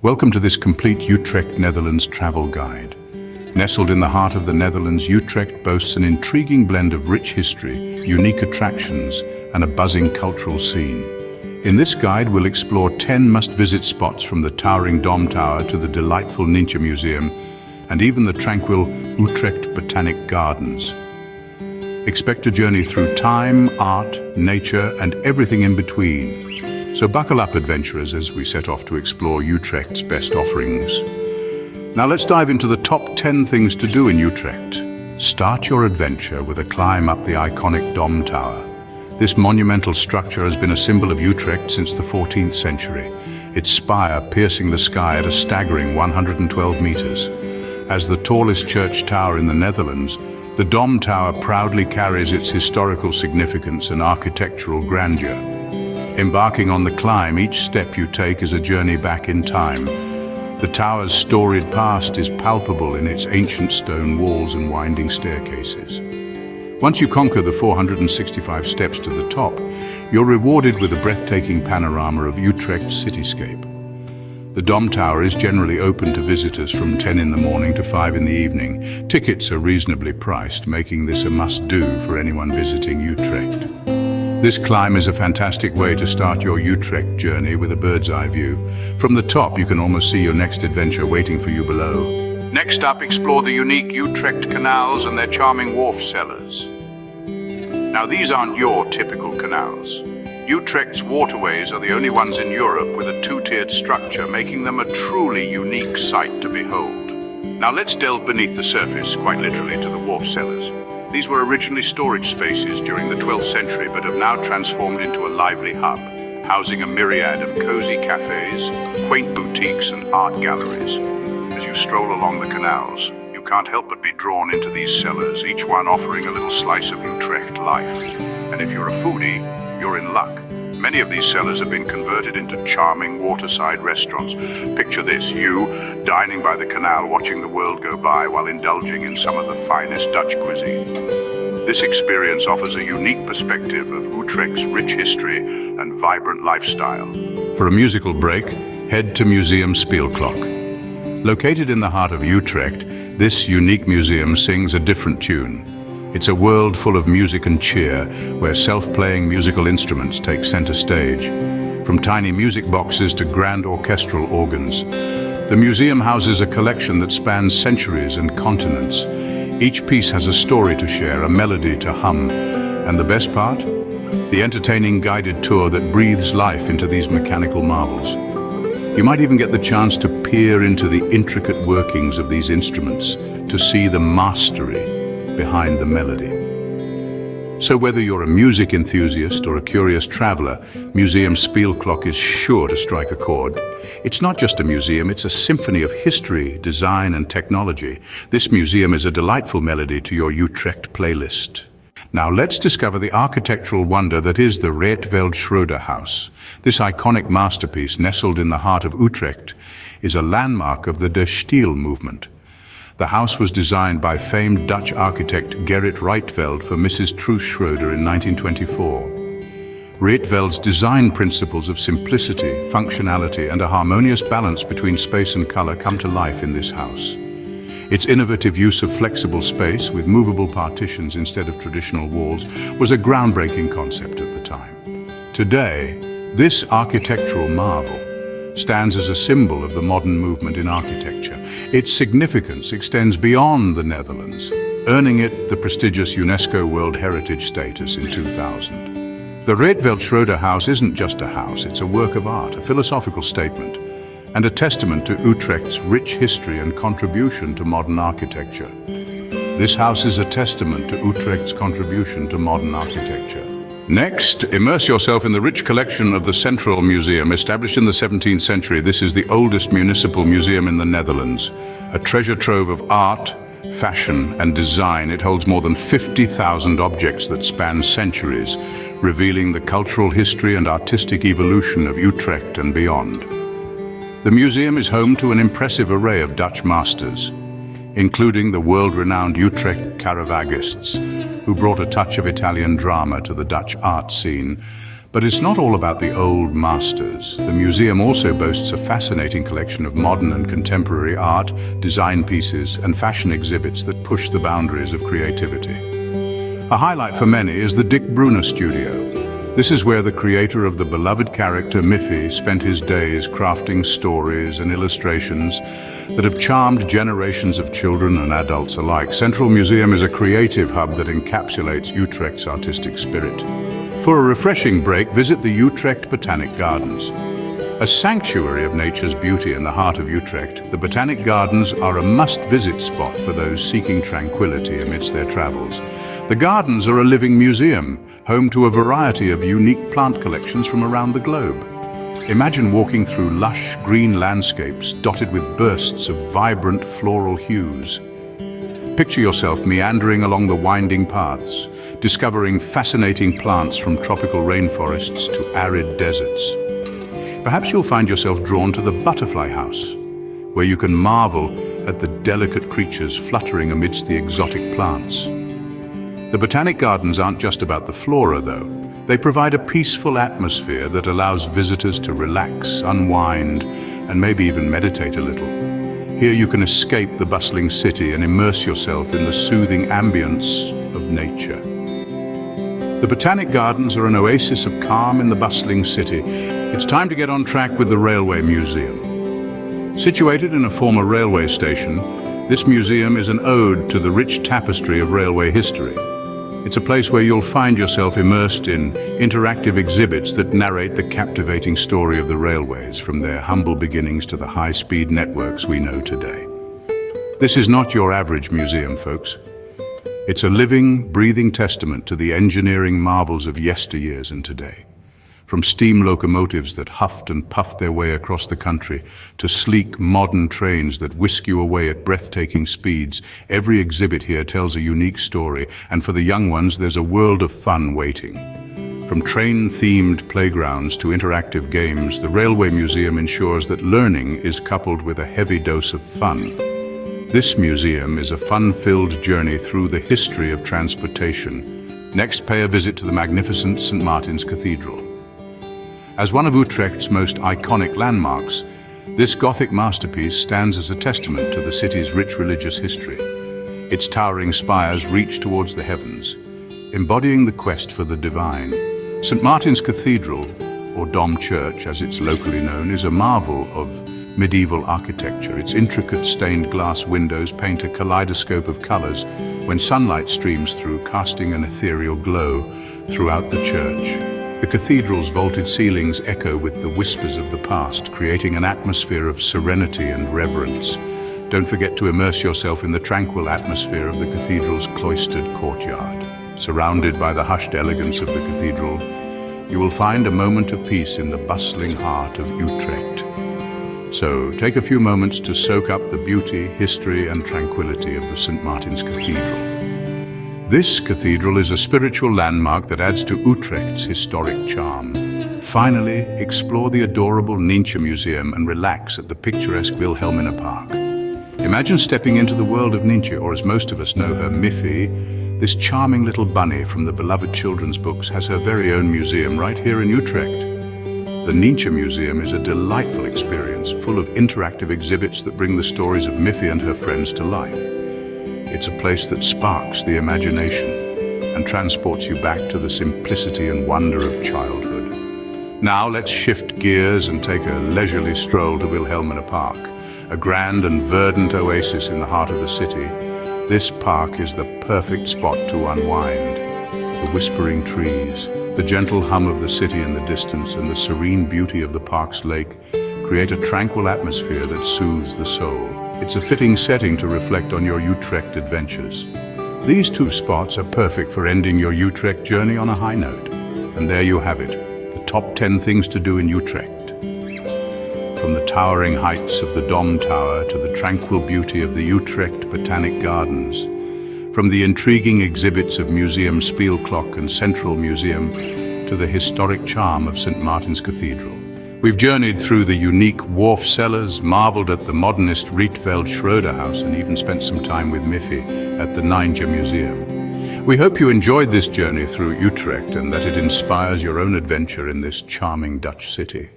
Welcome to this complete Utrecht, Netherlands travel guide. Nestled in the heart of the Netherlands, Utrecht boasts an intriguing blend of rich history, unique attractions, and a buzzing cultural scene. In this guide, we'll explore 10 must-visit spots from the towering Dom Tower to the delightful Ninja Museum, and even the tranquil Utrecht Botanic Gardens. Expect a journey through time, art, nature, and everything in between. So buckle up, adventurers, as we set off to explore Utrecht's best offerings. Now let's dive into the top 10 things to do in Utrecht. Start your adventure with a climb up the iconic Dom Tower. This monumental structure has been a symbol of Utrecht since the 14th century, its spire piercing the sky at a staggering 112 meters. As the tallest church tower in the Netherlands, the Dom Tower proudly carries its historical significance and architectural grandeur. Embarking on the climb, each step you take is a journey back in time. The tower's storied past is palpable in its ancient stone walls and winding staircases. Once you conquer the 465 steps to the top, you're rewarded with a breathtaking panorama of Utrecht's cityscape. The Dom Tower is generally open to visitors from 10 in the morning to 5 in the evening. Tickets are reasonably priced, making this a must-do for anyone visiting Utrecht. This climb is a fantastic way to start your Utrecht journey with a bird's-eye view. From the top, you can almost see your next adventure waiting for you below. Next up, explore the unique Utrecht canals and their charming wharf cellars. Now, these aren't your typical canals. Utrecht's waterways are the only ones in Europe with a two-tiered structure, making them a truly unique sight to behold. Now let's delve beneath the surface, quite literally, to the wharf cellars. These were originally storage spaces during the 12th century, but have now transformed into a lively hub, housing a myriad of cozy cafes, quaint boutiques, and art galleries. As you stroll along the canals, you can't help but be drawn into these cellars, each one offering a little slice of Utrecht life. And if you're a foodie, you're in luck. Many of these cellars have been converted into charming waterside restaurants. Picture this, you dining by the canal, watching the world go by while indulging in some of the finest Dutch cuisine. This experience offers a unique perspective of Utrecht's rich history and vibrant lifestyle. For a musical break, head to Museum Spiel. Located in the heart of Utrecht, this unique museum sings a different tune. It's a world full of music and cheer, where self-playing musical instruments take center stage. From tiny music boxes to grand orchestral organs, the museum houses a collection that spans centuries and continents. Each piece has a story to share, a melody to hum, and the best part? The entertaining guided tour that breathes life into these mechanical marvels. You might even get the chance to peer into the intricate workings of these instruments, to see the mastery behind the melody. So whether you're a music enthusiast or a curious traveler, Museum Spiel is sure to strike a chord. It's not just a museum, it's a symphony of history, design, and technology. This museum is a delightful melody to your Utrecht playlist. Now let's discover the architectural wonder that is the Rietveld House. This iconic masterpiece, nestled in the heart of Utrecht, is a landmark of the De Stijl movement. The house was designed by famed Dutch architect Gerrit Rietveld for Mrs. Truus Schroeder in 1924. Rietveld's design principles of simplicity, functionality, and a harmonious balance between space and color come to life in this house. Its innovative use of flexible space with movable partitions instead of traditional walls was a groundbreaking concept at the time. Today, this architectural marvel stands as a symbol of the modern movement in architecture. Its significance extends beyond the Netherlands, earning it the prestigious UNESCO World Heritage status in 2000. The Rietveld House isn't just a house, it's a work of art, a philosophical statement, and a testament to Utrecht's rich history and contribution to modern architecture. This house is a testament to Utrecht's contribution to modern architecture. Next, immerse yourself in the rich collection of the Central Museum. Established in the 17th century, this is the oldest municipal museum in the Netherlands. A treasure trove of art, fashion, and design, it holds more than 50,000 objects that span centuries, revealing the cultural history and artistic evolution of Utrecht and beyond. The museum is home to an impressive array of Dutch masters, including the world-renowned Utrecht Caravaggers, who brought a touch of Italian drama to the Dutch art scene. But it's not all about the old masters. The museum also boasts a fascinating collection of modern and contemporary art, design pieces, and fashion exhibits that push the boundaries of creativity. A highlight for many is the Dick Brunner Studio. This is where the creator of the beloved character Miffy spent his days crafting stories and illustrations that have charmed generations of children and adults alike. Central Museum is a creative hub that encapsulates Utrecht's artistic spirit. For a refreshing break, visit the Utrecht Botanic Gardens. A sanctuary of nature's beauty in the heart of Utrecht, the Botanic Gardens are a must-visit spot for those seeking tranquility amidst their travels. The gardens are a living museum, home to a variety of unique plant collections from around the globe. Imagine walking through lush green landscapes dotted with bursts of vibrant floral hues. Picture yourself meandering along the winding paths, discovering fascinating plants from tropical rainforests to arid deserts. Perhaps you'll find yourself drawn to the butterfly house, where you can marvel at the delicate creatures fluttering amidst the exotic plants. The Botanic Gardens aren't just about the flora, though. They provide a peaceful atmosphere that allows visitors to relax, unwind, and maybe even meditate a little. Here you can escape the bustling city and immerse yourself in the soothing ambience of nature. The Botanic Gardens are an oasis of calm in the bustling city. It's time to get on track with the Railway Museum. Situated in a former railway station, this museum is an ode to the rich tapestry of railway history. It's a place where you'll find yourself immersed in interactive exhibits that narrate the captivating story of the railways, from their humble beginnings to the high-speed networks we know today. This is not your average museum, folks. It's a living, breathing testament to the engineering marvels of yesteryears and today. From steam locomotives that huffed and puffed their way across the country to sleek, modern trains that whisk you away at breathtaking speeds, every exhibit here tells a unique story, and for the young ones, there's a world of fun waiting. From train-themed playgrounds to interactive games, the Railway Museum ensures that learning is coupled with a heavy dose of fun. This museum is a fun-filled journey through the history of transportation. Next, pay a visit to the magnificent St. Martins Cathedral. As one of Utrecht's most iconic landmarks, this Gothic masterpiece stands as a testament to the city's rich religious history. Its towering spires reach towards the heavens, embodying the quest for the divine. St. Martin's Cathedral, or Dom Church as it's locally known, is a marvel of medieval architecture. Its intricate stained glass windows paint a kaleidoscope of colors when sunlight streams through, casting an ethereal glow throughout the church. The cathedral's vaulted ceilings echo with the whispers of the past, creating an atmosphere of serenity and reverence. Don't forget to immerse yourself in the tranquil atmosphere of the cathedral's cloistered courtyard. Surrounded by the hushed elegance of the cathedral, you will find a moment of peace in the bustling heart of Utrecht. So take a few moments to soak up the beauty, history, and tranquility of the St. Martin's Cathedral. This cathedral is a spiritual landmark that adds to Utrecht's historic charm. Finally, explore the adorable Nietzsche Museum and relax at the picturesque Wilhelmina Park. Imagine stepping into the world of Nietzsche, or as most of us know her, Miffy. This charming little bunny from the beloved children's books has her very own museum right here in Utrecht. The Nietzsche Museum is a delightful experience, full of interactive exhibits that bring the stories of Miffy and her friends to life. It's a place that sparks the imagination and transports you back to the simplicity and wonder of childhood. Now let's shift gears and take a leisurely stroll to Wilhelmina Park, a grand and verdant oasis in the heart of the city. This park is the perfect spot to unwind. The whispering trees, the gentle hum of the city in the distance, and the serene beauty of the park's lake create a tranquil atmosphere that soothes the soul. It's a fitting setting to reflect on your Utrecht adventures. These two spots are perfect for ending your Utrecht journey on a high note. And there you have it, the top 10 things to do in Utrecht. From the towering heights of the Dom Tower to the tranquil beauty of the Utrecht Botanic Gardens, from the intriguing exhibits of Museum Spiel clock and Central Museum to the historic charm of St. Martin's Cathedral. We've journeyed through the unique wharf cellars, marveled at the modernist Rietveld Schroeder house, and even spent some time with Miffy at the Nietzsche Museum. We hope you enjoyed this journey through Utrecht and that it inspires your own adventure in this charming Dutch city.